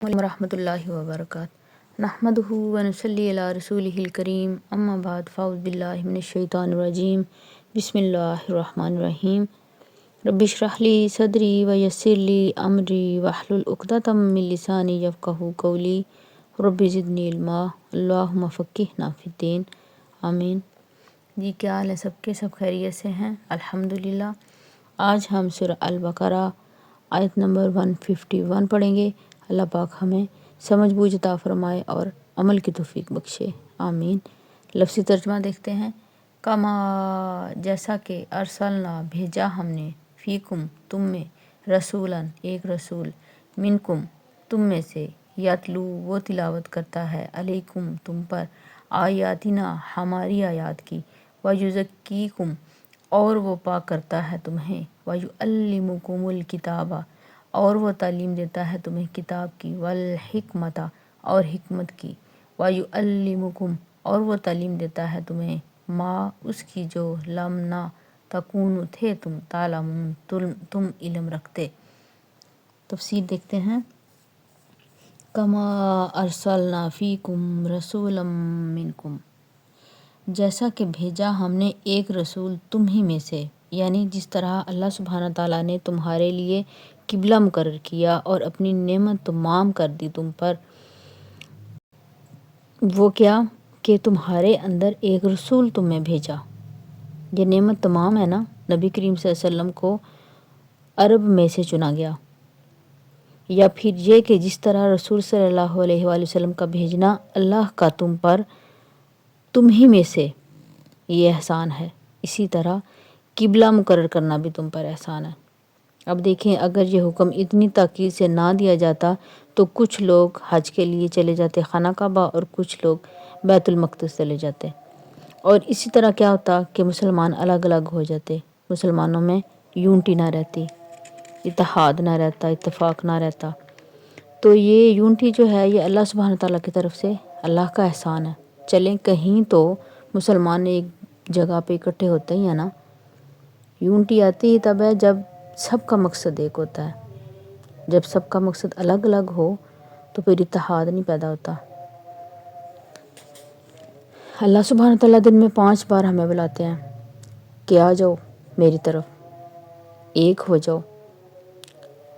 ورحمۃ اللہ وبرکاتہ نحمدہ ونصلی علی رسولہ الکریم اما بعد فاعوذ باللہ من الشیطان الرجیم بسم اللہ الرحمن الرحیم رب اشرح لی صدری ویسر لی امری واحلل عقدۃ من لسانی یفقہوا قولی رب زدنی علما اللہم فقہنا فی الدین آمین۔ جی کیا حال ہے سب کے؟ سب خیریت سے ہیں الحمدللہ۔ آج ہم سورہ البقرہ آیت نمبر 151 پڑھیں گے۔ اللہ پاک ہمیں سمجھ بوجھ عطا فرمائے اور عمل کی توفیق بخشے، آمین۔ لفظی ترجمہ دیکھتے ہیں۔ کما جیسا کہ ارسلنا بھیجا ہم نے، فیکم تم میں، رسولاً ایک رسول، منکم تم میں سے، یتلو وہ تلاوت کرتا ہے، علیکم تم پر، آیاتنا ہماری آیات کی، ویزکیکم اور وہ پاک کرتا ہے تمہیں، ویعلمکم الکتابہ اور وہ تعلیم دیتا ہے تمہیں کتاب کی، والحکمت اور حکمت کی، ویعلمکم اور وہ تعلیم دیتا ہے تمہیں ما اس کی جو لم نہ تکونوا تھے تم، تعلمون تم علم رکھتے۔ تفسیر دیکھتے ہیں۔ کما ارسلنا فیکم رسولا منکم، جیسا کہ بھیجا ہم نے ایک رسول تم ہی میں سے، یعنی جس طرح اللہ سبحانہ تعالیٰ نے تمہارے لیے قبلہ مقرر کیا اور اپنی نعمت تمام کر دی تم پر، وہ کیا کہ تمہارے اندر ایک رسول تم میں بھیجا۔ یہ نعمت تمام ہے نا۔ نبی کریم صلی اللہ علیہ وسلم کو عرب میں سے چنا گیا، یا پھر یہ کہ جس طرح رسول صلی اللہ علیہ وآلہ وسلم کا بھیجنا اللہ کا تم پر، تم ہی میں سے یہ احسان ہے، اسی طرح قبلہ مقرر کرنا بھی تم پر احسان ہے۔ اب دیکھیں، اگر یہ حکم اتنی تاکید سے نہ دیا جاتا تو کچھ لوگ حج کے لیے چلے جاتے خانہ کعبہ اور کچھ لوگ بیت المقدس چلے جاتے، اور اسی طرح کیا ہوتا کہ مسلمان الگ الگ ہو جاتے، مسلمانوں میں یونٹی نہ رہتی، اتحاد نہ رہتا، اتفاق نہ رہتا۔ تو یہ یونٹی جو ہے یہ اللہ سبحانہ تعالیٰ کی طرف سے اللہ کا احسان ہے۔ چلیں کہیں تو مسلمان ایک جگہ پہ اکٹھے ہوتے ہی ہیں نا۔ یونٹی آتی ہی تب ہے جب سب کا مقصد ایک ہوتا ہے۔ جب سب کا مقصد الگ الگ ہو تو پھر اتحاد نہیں پیدا ہوتا۔ اللہ سبحانہ تعالیٰ دن میں 5 بار ہمیں بلاتے ہیں کہ آ جاؤ میری طرف، ایک ہو جاؤ۔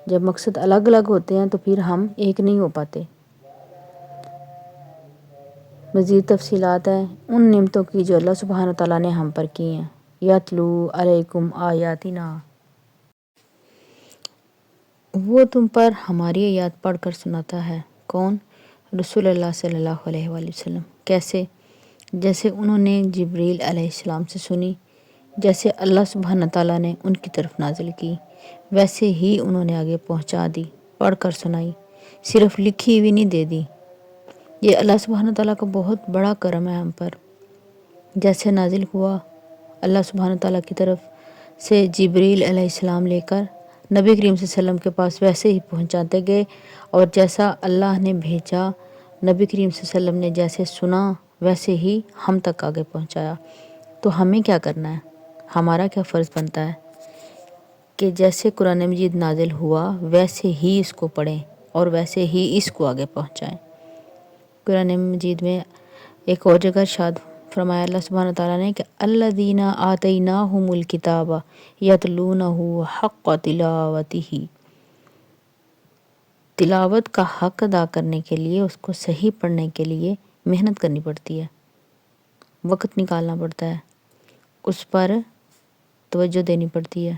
جب مقصد الگ الگ ہوتے ہیں تو پھر ہم ایک نہیں ہو پاتے۔ مزید تفصیلات ہیں ان نعمتوں کی جو اللہ سبحانہ تعالیٰ نے ہم پر کی ہیں۔ یتلو علیکم آیاتنا، وہ تم پر ہماری آیات پڑھ کر سناتا ہے۔ کون؟ رسول اللہ صلی اللہ علیہ وآلہ وسلم۔ کیسے؟ جیسے انہوں نے جبریل علیہ السلام سے سنی، جیسے اللہ سبحانہ تعالیٰ نے ان کی طرف نازل کی، ویسے ہی انہوں نے آگے پہنچا دی، پڑھ کر سنائی، صرف لکھی ہوئی نہیں دے دی۔ یہ اللہ سبحانہ تعالیٰ کا بہت بڑا کرم ہے ہم پر۔ جیسے نازل ہوا اللہ سبحانہ تعالیٰ کی طرف سے جبریل علیہ السلام لے کر نبی کریم صلی اللہ علیہ وسلم کے پاس ویسے ہی پہنچاتے گئے، اور جیسا اللہ نے بھیجا نبی کریم صلی اللہ علیہ وسلم نے جیسے سنا ویسے ہی ہم تک آگے پہنچایا۔ تو ہمیں کیا کرنا ہے؟ ہمارا کیا فرض بنتا ہے کہ جیسے قرآن مجید نازل ہوا ویسے ہی اس کو پڑھیں اور ویسے ہی اس کو آگے پہنچائیں۔ قرآن مجید میں ایک اور جگہ ارشاد فرمایا اللہ سبحانہ تعالیٰ نے کہ الذین آتیناہم الکتاب یتلونہ حق تلاوتہ، تلاوت کا حق ادا کرنے کے لیے، اس کو صحیح پڑھنے کے لیے محنت کرنی پڑتی ہے، وقت نکالنا پڑتا ہے، اس پر توجہ دینی پڑتی ہے۔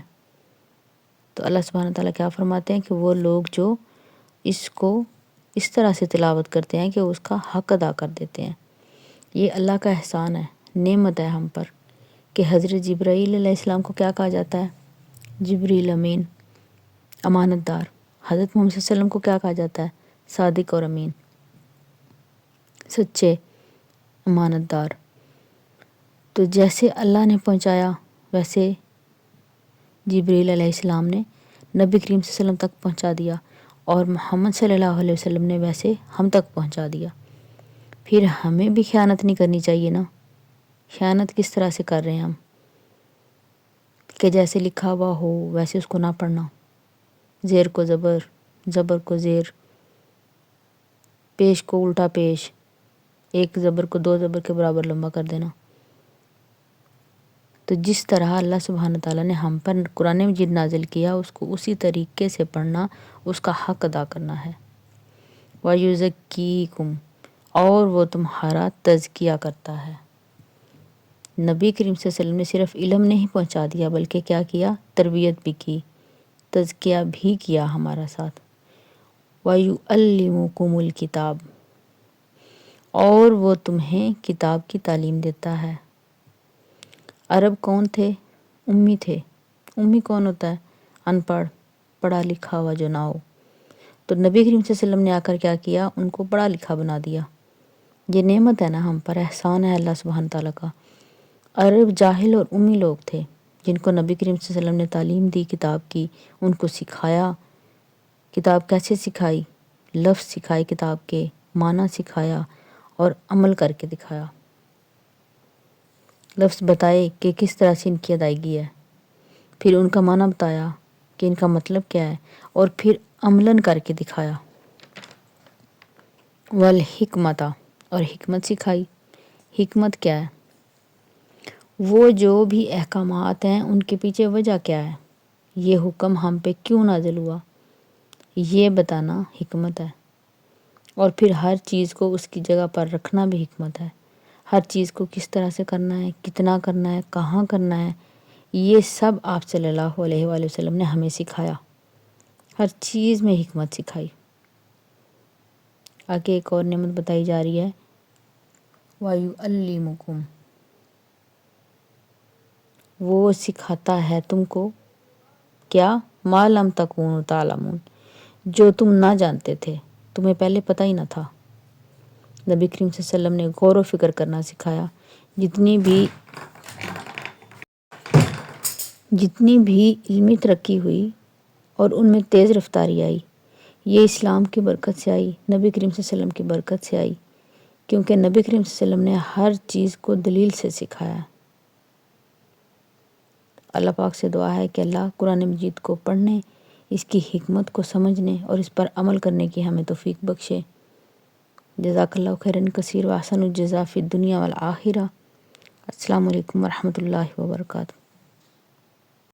تو اللہ سبحانہ تعالیٰ کیا فرماتے ہیں کہ وہ لوگ جو اس کو اس طرح سے تلاوت کرتے ہیں کہ اس کا حق ادا کر دیتے ہیں، یہ اللہ کا احسان ہے، نعمت ہے ہم پر۔ کہ حضرت جبرائیل علیہ السلام کو کیا کہا جاتا ہے؟ جبریل امین، امانت دار۔ حضرت محمد صلی اللہ علیہ وسلم کو کیا کہا جاتا ہے؟ صادق اور امین، سچے، امانت دار۔ تو جیسے اللہ نے پہنچایا ویسے جبریل علیہ السلام نے نبی کریم صلی اللہ علیہ وسلم تک پہنچا دیا، اور محمد صلی اللہ علیہ وسلم نے ویسے ہم تک پہنچا دیا۔ پھر ہمیں بھی خیانت نہیں کرنی چاہیے نا۔ خیانت کس طرح سے کر رہے ہیں ہم کہ جیسے لکھا ہوا ہو ویسے اس کو نہ پڑھنا، زیر کو زبر، زبر کو زیر، پیش کو الٹا پیش، ایک زبر کو دو زبر کے برابر لمبا کر دینا۔ تو جس طرح اللہ سبحانہ تعالیٰ نے ہم پر قرآن مجید نازل کیا، اس کو اسی طریقے سے پڑھنا، اس کا حق ادا کرنا ہے۔ وَيُزَكِّيكُمْ، اور وہ تمہارا تزکیہ کرتا ہے۔ نبی کریم صلی اللہ علیہ وسلم نے صرف علم نہیں پہنچا دیا، بلکہ کیا کیا؟ تربیت بھی کی، تزکیہ بھی کیا ہمارا ساتھ۔ وَيُعَلِّمُكُمُ الْكِتَابَ، اور وہ تمہیں کتاب کی تعلیم دیتا ہے۔ عرب کون تھے؟ امی تھے۔ امی کون ہوتا ہے؟ ان پڑھ، پڑھا لکھا ہوا جو نہ ہو۔ تو نبی کریم صلی اللہ علیہ وسلم نے آ کر کیا کیا؟ ان کو پڑھا لکھا بنا دیا۔ یہ نعمت ہے نا ہم پر، احسان ہے اللہ سبحانہ تعالیٰ کا۔ عرب جاہل اور امی لوگ تھے، جن کو نبی کریم صلی اللہ علیہ وسلم نے تعلیم دی کتاب کی، ان کو سکھایا۔ کتاب کیسے سکھائی؟ لفظ سکھائے کتاب کے، معنی سکھایا اور عمل کر کے دکھایا۔ لفظ بتائے کہ کس طرح سے ان کی ادائیگی ہے، پھر ان کا معنی بتایا کہ ان کا مطلب کیا ہے، اور پھر عملاً کر کے دکھایا۔ والحکمت، اور حکمت سکھائی۔ حکمت کیا ہے؟ وہ جو بھی احکامات ہیں ان کے پیچھے وجہ کیا ہے، یہ حکم ہم پہ کیوں نازل ہوا، یہ بتانا حکمت ہے۔ اور پھر ہر چیز کو اس کی جگہ پر رکھنا بھی حکمت ہے۔ ہر چیز کو کس طرح سے کرنا ہے، کتنا کرنا ہے، کہاں کرنا ہے، یہ سب آپ صلی اللہ علیہ وآلہ وسلم نے ہمیں سکھایا۔ ہر چیز میں حکمت سکھائی۔ آگے ایک اور نعمت بتائی جا رہی ہے، وَيُعَلِّمُكُمْ، وہ سکھاتا ہے تم کو کیا؟ مَا لَمْ تَكُونُوا تَعْلَمُونَ، جو تم نہ جانتے تھے، تمہیں پہلے پتہ ہی نہ تھا۔ نبی کریم صلی اللہ علیہ وسلم نے غور و فکر کرنا سکھایا۔ جتنی بھی علمی ترقی ہوئی اور ان میں تیز رفتاری آئی، یہ اسلام کی برکت سے آئی، نبی کریم صلی اللہ علیہ وسلم کی برکت سے آئی، کیونکہ نبی کریم صلی اللہ علیہ وسلم نے ہر چیز کو دلیل سے سکھایا ہے۔ اللہ پاک سے دعا ہے کہ اللہ قرآن مجید کو پڑھنے، اس کی حکمت کو سمجھنے اور اس پر عمل کرنے کی ہمیں توفیق بخشے۔ جزاک اللہ خیرا کثیر، واحسن الجزا فی الدنیا والآخرہ۔ السلام علیکم ورحمۃ اللہ وبرکاتہ۔